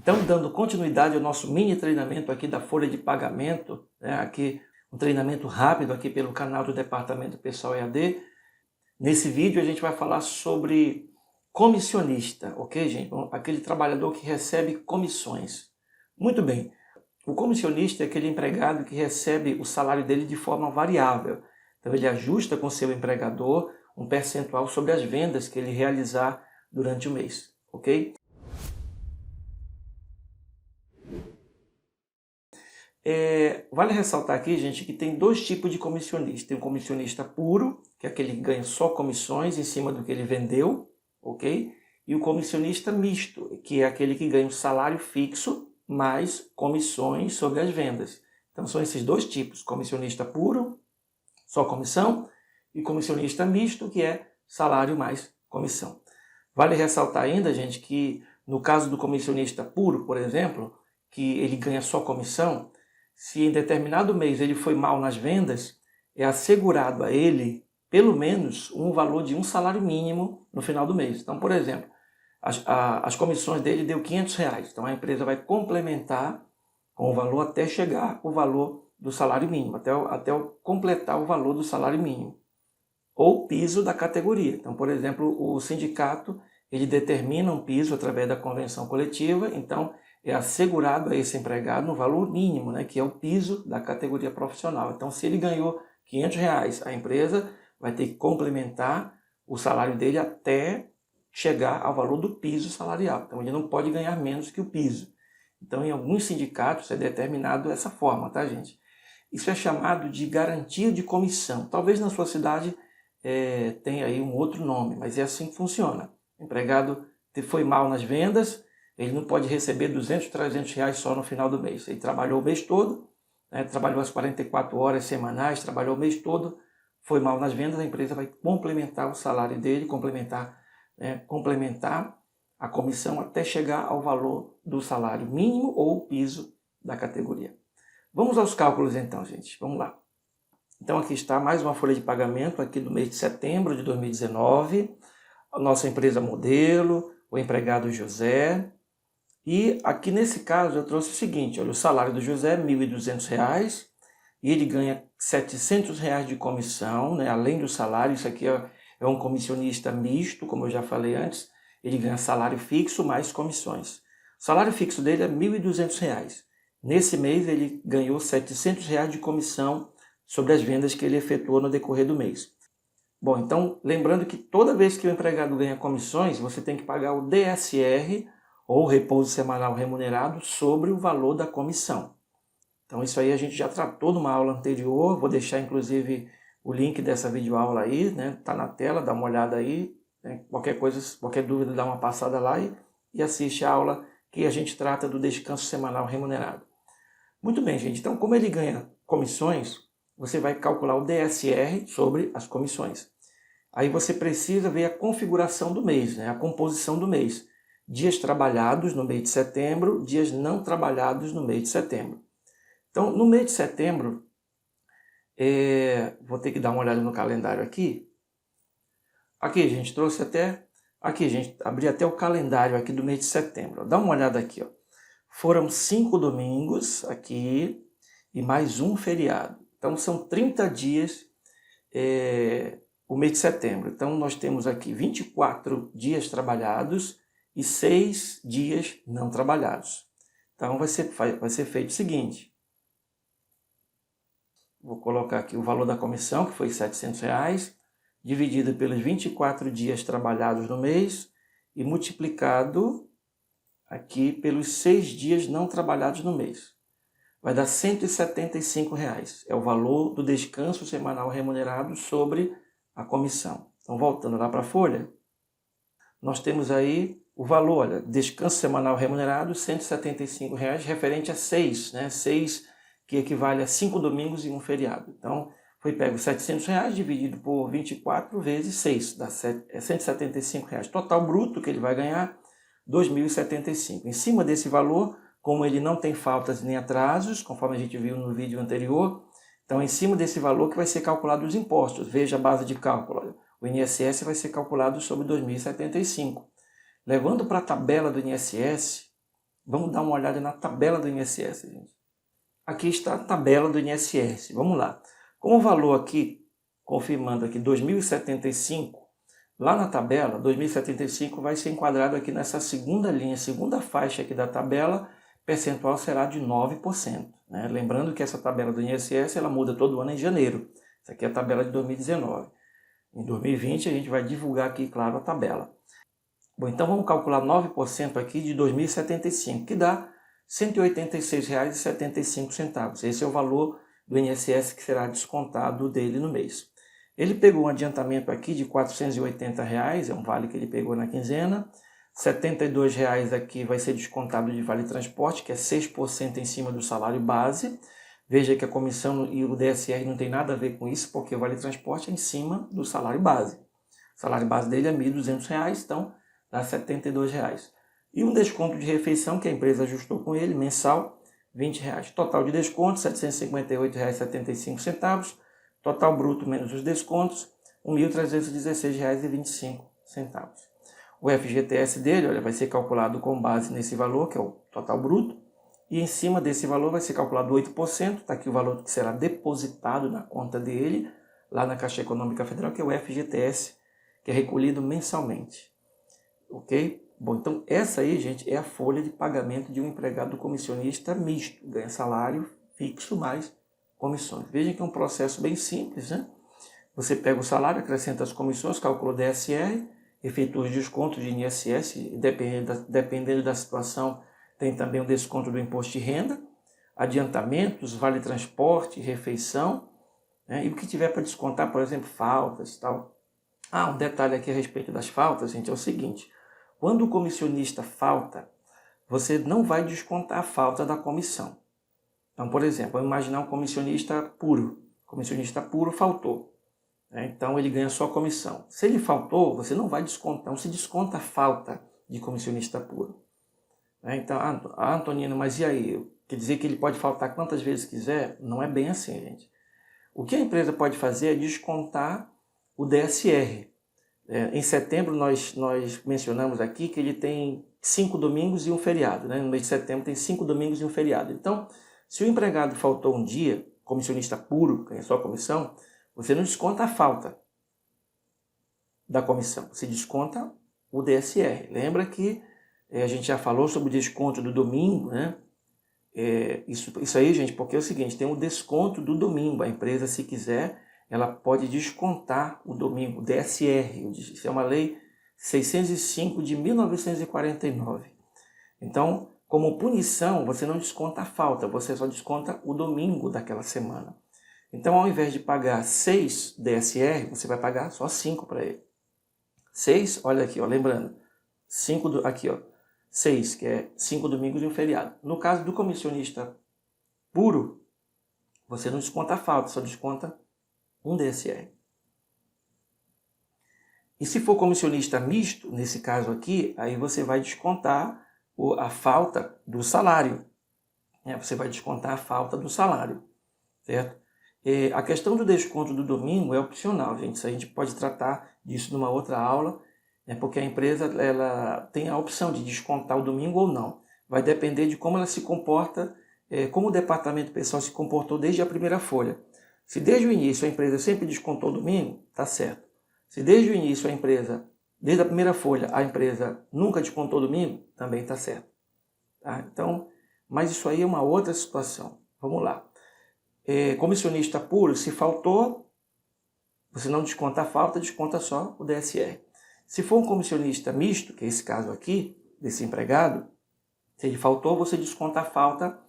Então, dando continuidade ao nosso mini treinamento aqui da folha de pagamento, né, aqui um treinamento rápido aqui pelo canal do Departamento Pessoal EAD. Nesse vídeo a gente vai falar sobre comissionista, ok, gente? Aquele trabalhador que recebe comissões. Muito bem, o comissionista é aquele empregado que recebe o salário dele de forma variável. Então ele ajusta com seu empregador um percentual sobre as vendas que ele realizar durante o mês, ok? Vale ressaltar aqui, gente, que tem dois tipos de comissionista. Tem um comissionista puro, que é aquele que ganha só comissões em cima do que ele vendeu, ok? E o comissionista misto, que é aquele que ganha um salário fixo mais comissões sobre as vendas. Então são esses dois tipos, comissionista puro, só comissão, e comissionista misto, que é salário mais comissão. Vale ressaltar ainda, gente, que no caso do comissionista puro, por exemplo, que ele ganha só comissão, se em determinado mês ele foi mal nas vendas, é assegurado a ele, pelo menos, um valor de um salário mínimo no final do mês. Então, por exemplo, as comissões dele deu R$500. Então, a empresa vai complementar com o valor até chegar o valor do salário mínimo, até completar o valor do salário mínimo. Ou piso da categoria. Então, por exemplo, o sindicato, ele determina um piso através da convenção coletiva, então é assegurado a esse empregado um valor mínimo, né, que é o piso da categoria profissional. Então, se ele ganhou R$500, a empresa vai ter que complementar o salário dele até chegar ao valor do piso salarial. Então, ele não pode ganhar menos que o piso. Então, em alguns sindicatos é determinado dessa forma, tá, gente? Isso é chamado de garantia de comissão. Talvez na sua cidade tenha aí um outro nome, mas é assim que funciona. O empregado foi mal nas vendas, ele não pode receber R$200, R$300 só no final do mês. Ele trabalhou o mês todo, né, trabalhou as 44 horas semanais, trabalhou o mês todo, foi mal nas vendas, a empresa vai complementar o salário dele, complementar a comissão até chegar ao valor do salário mínimo ou piso da categoria. Vamos aos cálculos então, gente. Vamos lá. Então aqui está mais uma folha de pagamento aqui do mês de setembro de 2019. A nossa empresa modelo, o empregado José. E aqui nesse caso eu trouxe o seguinte, olha, o salário do José é R$1.200 e ele ganha R$700 de comissão, né, além do salário. Isso aqui é um comissionista misto, como eu já falei antes, ele ganha salário fixo mais comissões. O salário fixo dele é R$1.200. Nesse mês ele ganhou R$700 de comissão sobre as vendas que ele efetuou no decorrer do mês. Bom, então lembrando que toda vez que o empregado ganha comissões, você tem que pagar o DSR, ou repouso semanal remunerado, sobre o valor da comissão. Então isso aí a gente já tratou numa aula anterior, vou deixar inclusive o link dessa videoaula aí, né? Tá na tela, dá uma olhada aí, né? Qualquer coisa, qualquer dúvida, dá uma passada lá e assiste a aula que a gente trata do descanso semanal remunerado. Muito bem, gente, então como ele ganha comissões, você vai calcular o DSR sobre as comissões. Aí você precisa ver a configuração do mês, né? A composição do mês. Dias trabalhados no mês de setembro, dias não trabalhados no mês de setembro. Então, no mês de setembro, vou ter que dar uma olhada no calendário aqui. Aqui, gente, trouxe até... Aqui, gente, abri até o calendário aqui do mês de setembro. Dá uma olhada aqui, ó. Foram 5 domingos aqui e mais um feriado. Então, são 30 dias o mês de setembro. Então, nós temos aqui 24 dias trabalhados e 6 dias não trabalhados. Então, vai ser feito o seguinte. Vou colocar aqui o valor da comissão, que foi R$700, dividido pelos 24 dias trabalhados no mês e multiplicado aqui pelos 6 dias não trabalhados no mês. Vai dar R$175. É o valor do descanso semanal remunerado sobre a comissão. Então, voltando lá para a folha, nós temos aí o valor, olha, descanso semanal remunerado, R$175, referente a 6, né? 6 que equivale a 5 domingos e um feriado. Então, foi pego R$700 dividido por 24 vezes 6, dá R$175. Total bruto que ele vai ganhar, R$2.075. Em cima desse valor, como ele não tem faltas nem atrasos, conforme a gente viu no vídeo anterior, então em cima desse valor que vai ser calculado os impostos. Veja a base de cálculo, olha, o INSS vai ser calculado sobre R$2.075. Levando para a tabela do INSS, Vamos dar uma olhada na tabela do INSS, gente. Aqui está a tabela do INSS. Vamos lá. Com o valor aqui, confirmando aqui 2.075, lá na tabela, 2.075 vai ser enquadrado aqui nessa segunda linha, segunda faixa aqui da tabela, percentual será de 9%. Né? Lembrando que essa tabela do INSS ela muda todo ano em janeiro. Essa aqui é a tabela de 2019. Em 2020 a gente vai divulgar aqui, claro, a tabela. Bom, então vamos calcular 9% aqui de 2.075, que dá R$ 186,75. Esse é o valor do INSS que será descontado dele no mês. Ele pegou um adiantamento aqui de R$ 480, é um vale que ele pegou na quinzena. R$ 72 aqui vai ser descontado de vale transporte, que é 6% em cima do salário base. Veja que a comissão e o DSR não tem nada a ver com isso, porque o vale transporte é em cima do salário base. O salário base dele é R$ 1.200, então dá R$ 72. E um desconto de refeição que a empresa ajustou com ele, mensal, R$ 20. Total de desconto, R$ 758,75. Total bruto menos os descontos, R$ 1.316,25. O FGTS dele, olha, vai ser calculado com base nesse valor, que é o total bruto, e em cima desse valor vai ser calculado 8%, está aqui o valor que será depositado na conta dele, lá na Caixa Econômica Federal, que é o FGTS, que é recolhido mensalmente. Ok? Bom, então essa aí, gente, é a folha de pagamento de um empregado comissionista misto, ganha salário fixo mais comissões. Vejam que é um processo bem simples, né? Você pega o salário, acrescenta as comissões, calcula o DSR, efetua os descontos de INSS, dependendo da situação, tem também o desconto do imposto de renda, adiantamentos, vale transporte, refeição, né? E o que tiver para descontar, por exemplo, faltas e tal. Um detalhe aqui a respeito das faltas, gente, é o seguinte: quando o comissionista falta, você não vai descontar a falta da comissão. Então, por exemplo, vamos imaginar um comissionista puro. O comissionista puro faltou. Então, ele ganha só a comissão. Se ele faltou, você não vai descontar. Não se desconta a falta de comissionista puro. Então, Antonino, mas e aí? Quer dizer que ele pode faltar quantas vezes quiser? Não é bem assim, gente. O que a empresa pode fazer é descontar o DSR. Em setembro, nós mencionamos aqui que ele tem 5 domingos e um feriado. No mês de setembro tem 5 domingos e um feriado. Então, se o empregado faltou um dia, comissionista puro, ganha só a comissão, você não desconta a falta da comissão, você desconta o DSR. Lembra que a gente já falou sobre o desconto do domingo, né? Isso aí, gente, porque é o seguinte, tem o desconto do domingo. A empresa, se quiser, ela pode descontar o domingo, o DSR. Isso é uma lei 605 de 1949. Então, como punição, você não desconta a falta, você só desconta o domingo daquela semana. Então, ao invés de pagar 6 DSR, você vai pagar só 5 para ele. 6, olha aqui, lembrando, 5 aqui, 6, que é 5 domingos e um feriado. No caso do comissionista puro, você não desconta a falta, só desconta um DSR. E se for comissionista misto, nesse caso aqui, aí você vai descontar a falta do salário. Você vai descontar a falta do salário, certo? A questão do desconto do domingo é opcional, gente. Isso a gente pode tratar disso numa outra aula, porque a empresa ela tem a opção de descontar o domingo ou não. Vai depender de como ela se comporta, como o departamento pessoal se comportou desde a primeira folha. Se desde o início a empresa sempre descontou o domingo, tá certo. Se desde o início desde a primeira folha, a empresa nunca descontou o domingo, também está certo. Tá? Então, mas isso aí é uma outra situação. Vamos lá. Comissionista puro, se faltou, você não desconta a falta, desconta só o DSR. Se for um comissionista misto, que é esse caso aqui, desse empregado, se ele faltou, você desconta a falta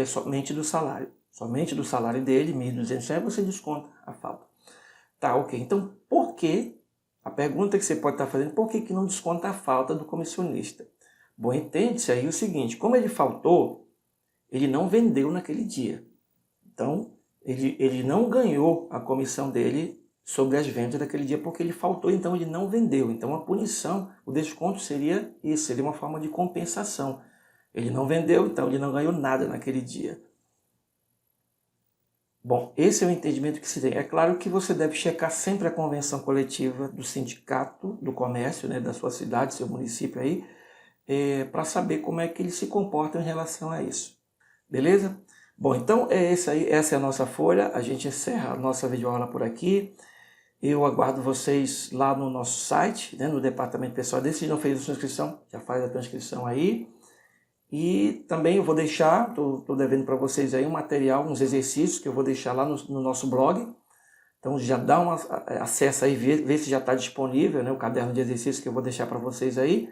somente do salário. Somente do salário dele, R$ 1.200, você desconta a falta. Tá, ok. Então, por que? A pergunta que você pode estar fazendo, por que não desconta a falta do comissionista? Bom, entende-se aí o seguinte, como ele faltou, ele não vendeu naquele dia. Então, ele não ganhou a comissão dele sobre as vendas daquele dia porque ele faltou, então ele não vendeu. Então, a punição, o desconto seria isso, seria uma forma de compensação. Ele não vendeu, então ele não ganhou nada naquele dia. Bom, esse é o entendimento que se tem. É claro que você deve checar sempre a convenção coletiva do sindicato do comércio, da sua cidade, seu município aí, para saber como é que eles se comportam em relação a isso. Beleza? Bom, então é isso aí, essa é a nossa folha. A gente encerra a nossa videoaula por aqui. Eu aguardo vocês lá no nosso site, né, no departamento pessoal. Se não fez a sua inscrição, já faz a tua inscrição aí. E também eu vou deixar, estou devendo para vocês aí um material, uns exercícios que eu vou deixar lá no nosso blog. Então já dá um acesso aí, vê se já está disponível, né, o caderno de exercícios que eu vou deixar para vocês aí.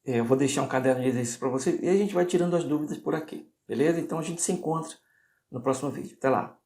Eu vou deixar um caderno de exercícios para vocês e a gente vai tirando as dúvidas por aqui, beleza? Então a gente se encontra no próximo vídeo. Até lá!